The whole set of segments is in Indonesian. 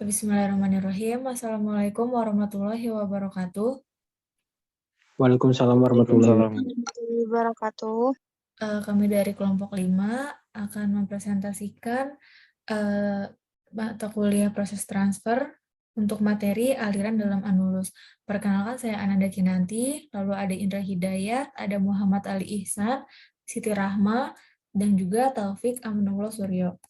Bismillahirrahmanirrahim. Assalamualaikum warahmatullahi wabarakatuh. Waalaikumsalam warahmatullahi Waalaikumsalam. wabarakatuh. Wabarakatuh. Kami dari kelompok 5 akan mempresentasikan mata kuliah proses transfer untuk materi aliran dalam Anulus. Perkenalkan, saya Ananda Kinanti, lalu ada Indra Hidayat, ada Muhammad Ali Ihsan, Siti Rahma, dan juga Taufik Aminullah Suryo.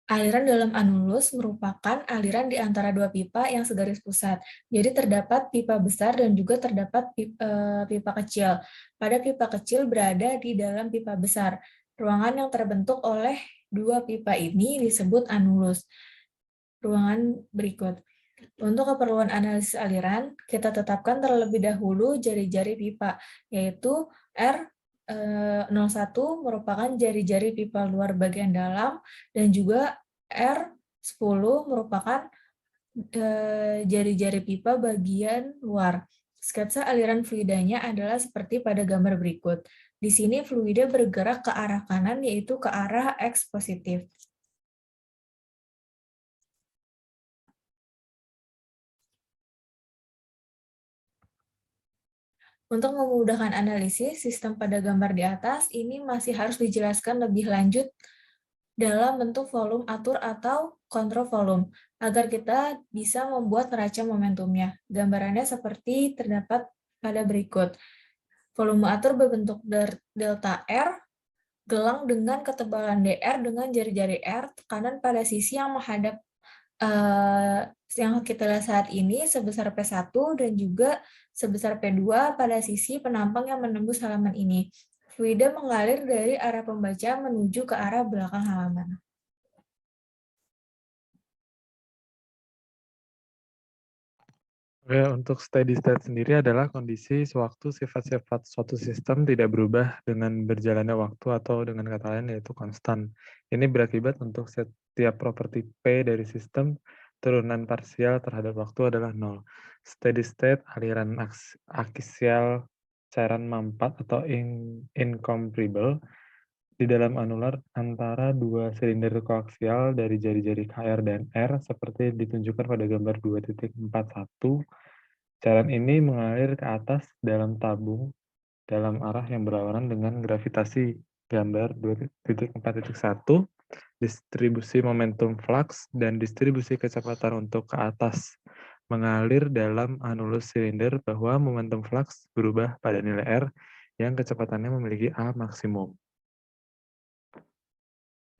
Aliran dalam Anulus merupakan aliran di antara dua pipa yang segaris pusat. Jadi terdapat pipa besar dan juga terdapat pipa kecil. Pada pipa kecil berada di dalam pipa besar. Ruangan yang terbentuk oleh dua pipa ini disebut Anulus. Ruangan berikut. Untuk keperluan analisis aliran, kita tetapkan terlebih dahulu jari-jari pipa, yaitu R01 merupakan jari-jari pipa luar bagian dalam, dan juga R10 merupakan jari-jari pipa bagian luar. Sketsa aliran fluidanya adalah seperti pada gambar berikut. Di sini fluida bergerak ke arah kanan, yaitu ke arah X positif. Untuk memudahkan analisis sistem pada gambar di atas, ini masih harus dijelaskan lebih lanjut dalam bentuk volume atur atau kontrol volume, agar kita bisa membuat neraca momentumnya. Gambarannya seperti terdapat pada berikut. Volume atur berbentuk delta R, gelang dengan ketebalan DR dengan jari-jari R, tekanan pada sisi yang menghadap yang kita lihat saat ini sebesar P1 dan juga sebesar P2 pada sisi penampang yang menembus halaman ini. Fluida mengalir dari arah pembaca menuju ke arah belakang halaman. Oke, untuk steady state sendiri adalah kondisi sewaktu sifat-sifat suatu sistem tidak berubah dengan berjalannya waktu atau dengan kata lain yaitu konstan. Ini berakibat untuk setiap properti P dari sistem, turunan parsial terhadap waktu adalah 0. Steady state aliran aksial cairan mampat atau incompressible di dalam anular antara dua silinder koaksial dari jari-jari KR dan R seperti ditunjukkan pada gambar 2.41. Cairan ini mengalir ke atas dalam tabung dalam arah yang berlawanan dengan gravitasi. Gambar 2.4.1, distribusi momentum flux dan distribusi kecepatan untuk ke atas mengalir dalam anulus silinder bahwa momentum flux berubah pada nilai R yang kecepatannya memiliki A maksimum.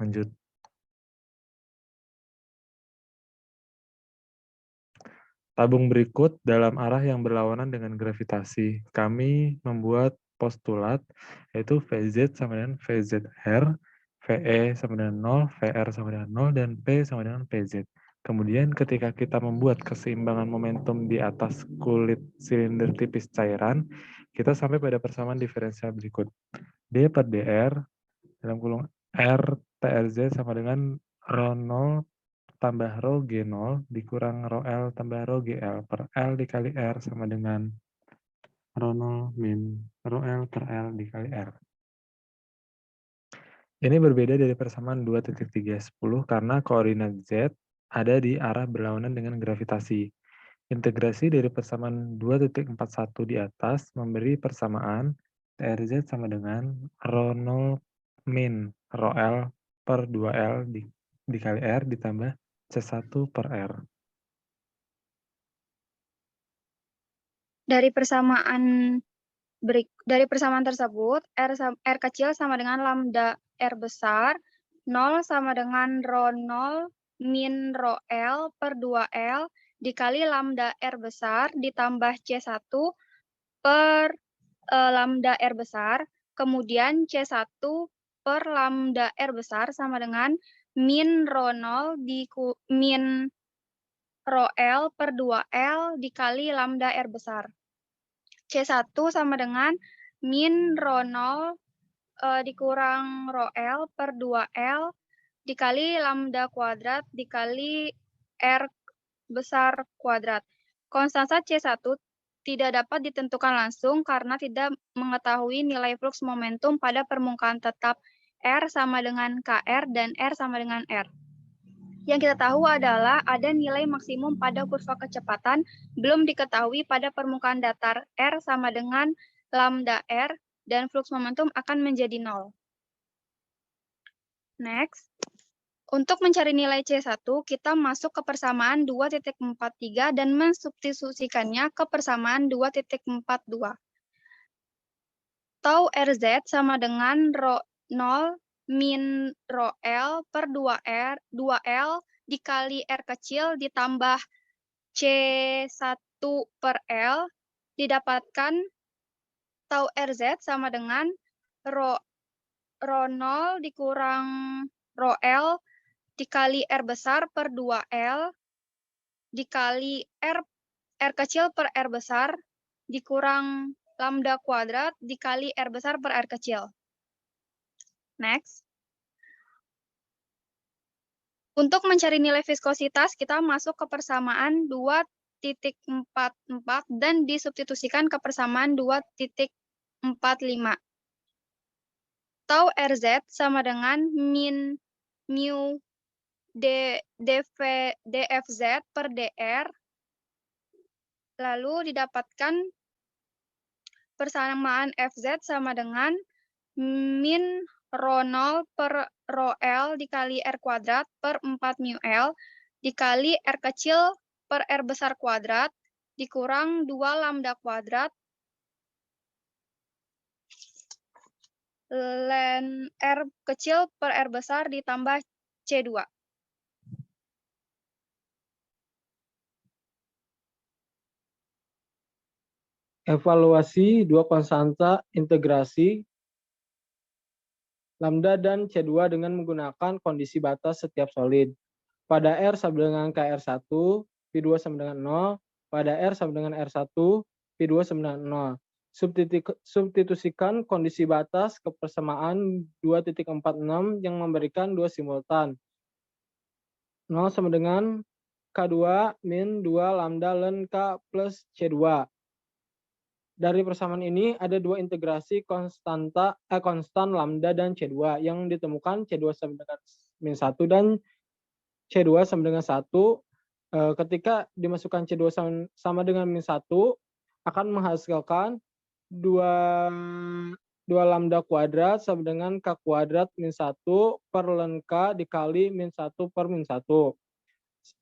Lanjut. Tabung berikut dalam arah yang berlawanan dengan gravitasi. Kami membuat postulat, yaitu Vz sama dengan Vzr, Ve sama dengan 0, Vr sama dengan 0, dan P sama dengan Pz. Kemudian ketika kita membuat keseimbangan momentum di atas kulit silinder tipis cairan, kita sampai pada persamaan diferensial berikut. D per dr dalam kurung R TRZ sama dengan ρ0 tambah rho G0 dikurang rho L tambah rho GL per L dikali R sama dengan ρ0 min rho L per L dikali R. Ini berbeda dari persamaan 2.310 karena koordinat Z ada di arah berlawanan dengan gravitasi. Integrasi dari persamaan 2.41 di atas memberi persamaan TRZ sama dengan ρ0 min rho L per 2L dikali R ditambah C1 per R. Dari persamaan tersebut, R kecil sama dengan lambda R besar, 0 sama dengan rho 0 min rho L per 2L dikali lambda R besar ditambah C1 per lambda R besar, kemudian C1 per lambda R besar sama dengan min rho 0 min rho L per 2L dikali lambda R besar. C1 sama dengan min rho 0 dikurang rho L per 2L dikali lambda kuadrat dikali R besar kuadrat. Konstanta C1 tidak dapat ditentukan langsung karena tidak mengetahui nilai flux momentum pada permukaan tetap. R sama dengan KR dan R sama dengan R. Yang kita tahu adalah ada nilai maksimum pada kurva kecepatan belum diketahui pada permukaan datar R sama dengan lambda R dan flux momentum akan menjadi 0. Next. Untuk mencari nilai C1, kita masuk ke persamaan 2.43 dan mensubstitusikannya ke persamaan 2.42. Tau RZ sama dengan rho 0 min rho L per 2L dikali R kecil ditambah C1 per L didapatkan tau RZ sama dengan rho 0 dikurang rho L dikali R besar per 2L dikali R kecil per R besar dikurang lambda kuadrat dikali R besar per R kecil. Next. Untuk mencari nilai viskositas, kita masuk ke persamaan 2.44 dan disubstitusikan ke persamaan 2.45. Tau RZ sama dengan min mu dfz per dr, lalu didapatkan persamaan fz sama dengan min rho 0 per rho L dikali R kuadrat per 4 mu L dikali R kecil per R besar kuadrat dikurang 2 lambda kuadrat ln R kecil per R besar ditambah C2. Evaluasi dua konstanta integrasi lambda dan C2 dengan menggunakan kondisi batas setiap solid. Pada R sama dengan KR1, P2 sama dengan 0. Pada R sama dengan R1, P2 sama dengan 0. Substitusikan kondisi batas ke persamaan 2.46 yang memberikan dua simultan. 0 sama dengan K2 min 2 lambda ln K plus C2. Dari persamaan ini ada dua integrasi konstan lambda dan C2 yang ditemukan C2 sama dengan min 1 dan C2 sama dengan 1. Ketika dimasukkan C2 sama dengan min 1 akan menghasilkan 2 lambda kuadrat sama dengan K kuadrat min 1 per ln K dikali min 1 per min 1.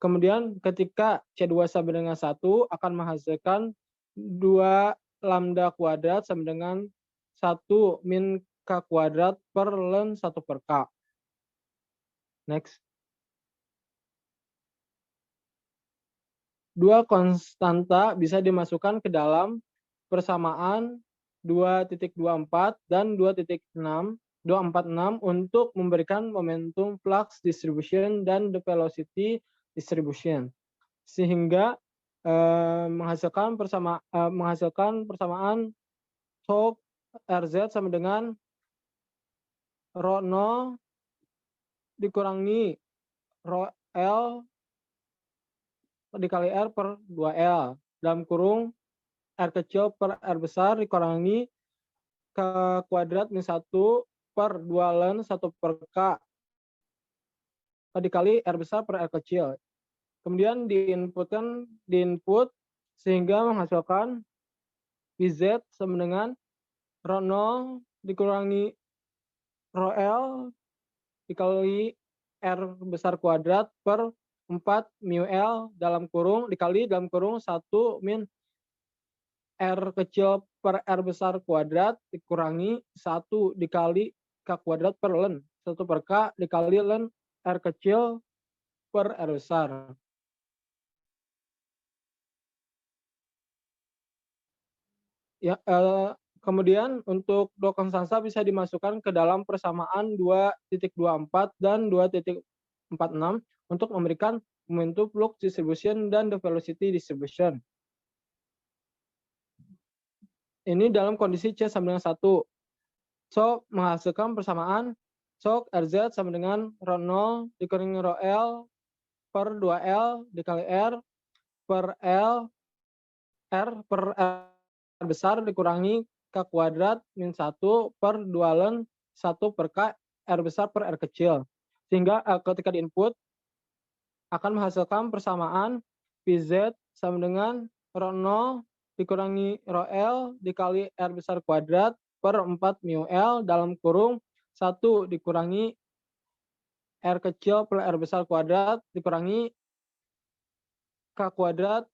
Kemudian ketika C2 sama dengan 1 akan menghasilkan 2 lambda kuadrat sama dengan 1 min K kuadrat per ln 1 per K. Next. Dua konstanta bisa dimasukkan ke dalam persamaan 2.24 dan 2.46 untuk memberikan momentum flux distribution dan the velocity distribution. Sehingga menghasilkan persamaan torque RZ sama dengan rho 0 dikurangi rho L dikali R per 2L dalam kurung R kecil per R besar dikurangi K kuadrat min 1 per 2 ln 1 per K dikali R besar per R kecil. Kemudian diinput sehingga menghasilkan PZ sama dengan rho 0 dikurangi rho L dikali R besar kuadrat per 4 mu L dalam kurung dikali dalam kurung 1 min R kecil per R besar kuadrat dikurangi 1 dikali K kuadrat per ln 1 per K dikali ln R kecil per R besar. Ya, kemudian untuk dua konstanta bisa dimasukkan ke dalam persamaan 2.24 dan 2.46 untuk memberikan momentum flux distribution dan the velocity distribution. Ini dalam kondisi C sama dengan 1. So, menghasilkan persamaan sok RZ sama dengan rho 0 dikurangi rho L per 2L dikali R per L R per R besar dikurangi K kuadrat min 1 per 2 ln 1 per K R besar per R kecil. Sehingga ketika di-input akan menghasilkan persamaan Pz sama dengan rho 0 dikurangi rho L dikali R besar kuadrat per 4 mu L dalam kurung 1 dikurangi R kecil per R besar kuadrat dikurangi K kuadrat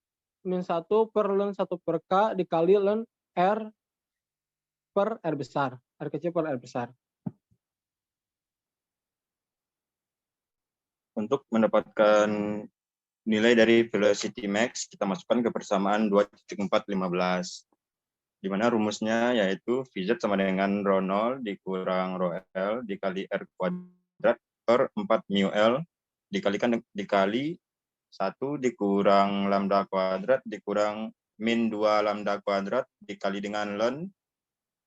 min 1 per ln 1 per K dikali ln R per R besar. R kecil per R besar. Untuk mendapatkan nilai dari velocity max, kita masukkan ke persamaan 2.415. Di mana rumusnya yaitu Vz sama dengan rho 0 dikurang rho L dikali R kuadrat per 4 mu L dikali 1 dikurang lambda kuadrat dikurang min 2 lambda kuadrat dikali dengan ln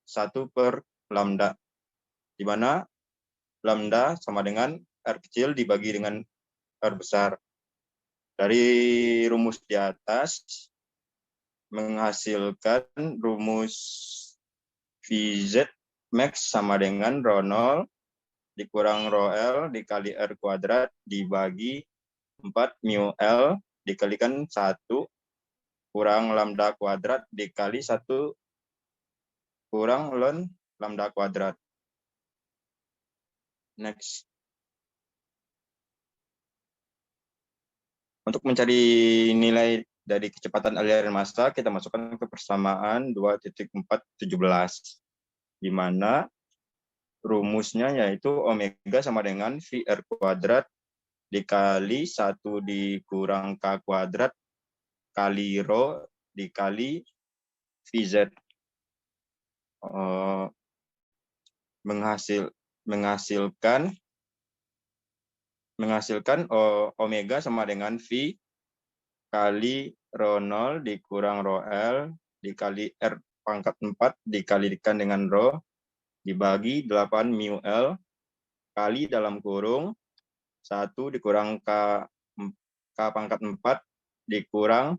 1 per lambda. Di mana lambda sama dengan R kecil dibagi dengan R besar. Dari rumus di atas menghasilkan rumus Vz max sama dengan rho 0 dikurang rho L dikali R kuadrat dibagi 4 mu L dikalikan 1 kurang lambda kuadrat dikali 1 kurang ln lambda kuadrat. Next. Untuk mencari nilai dari kecepatan aliran massa, kita masukkan ke persamaan 2.417, di mana rumusnya yaitu omega sama dengan VR kuadrat dikali 1 dikurang K kuadrat kali rho dikali Vz. Menghasilkan omega sama dengan V kali rho 0 dikurang rho L dikali R pangkat 4 dikalikan dengan rho dibagi 8 mu L kali dalam kurung 1 dikurang K pangkat 4 dikurang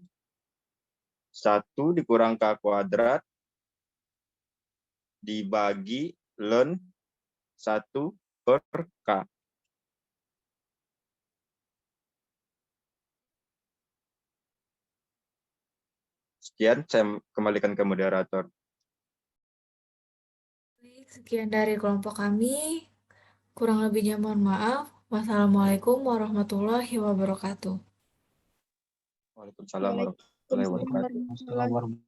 1 dikurang K kuadrat dibagi ln 1 per K. Sekian, saya kembalikan ke moderator. Baik, sekian dari kelompok kami. Kurang lebihnya mohon maaf. Wassalamualaikum warahmatullahi wabarakatuh. Waalaikumsalam warahmatullahi wabarakatuh. Waalaikumsalam warahmatullahi wabarakatuh.